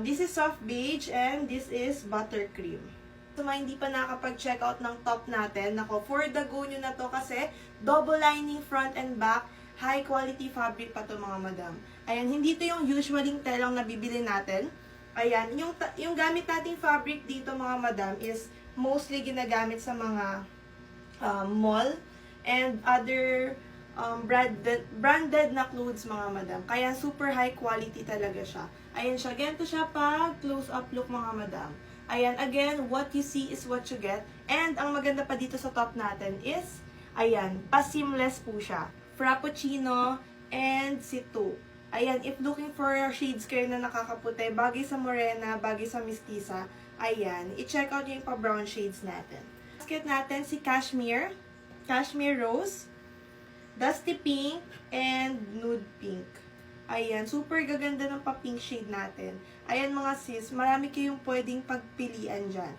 This is soft beige and this is buttercream. So, mga hindi pa nakapag-check out ng top natin, nako, for the go nyo na to kasi double lining front and back, high quality fabric pa to mga madam. Ayan, hindi to yung usually telang na bibili natin. Ayan, yung gamit nating fabric dito mga madam is mostly ginagamit sa mga mall and other branded na clothes mga madam. Kaya super high quality talaga siya. Ayan siya, ganito siya pag close up look mga madam. Ayan, again, what you see is what you get. And ang maganda pa dito sa top natin is, ayan, pa-seamless po siya. Frappuccino and situ. Ayan, if looking for shades kayo na nakakaputi, bagay sa morena, bagay sa mistisa, ayan, i-check out yung pa-brown shades natin. Basket natin si Cashmere Rose, Dusty Pink, and Nude Pink. Ayan, super gaganda ng pa-pink shade natin. Ayan mga sis, marami kayong pwedeng pagpilian dyan.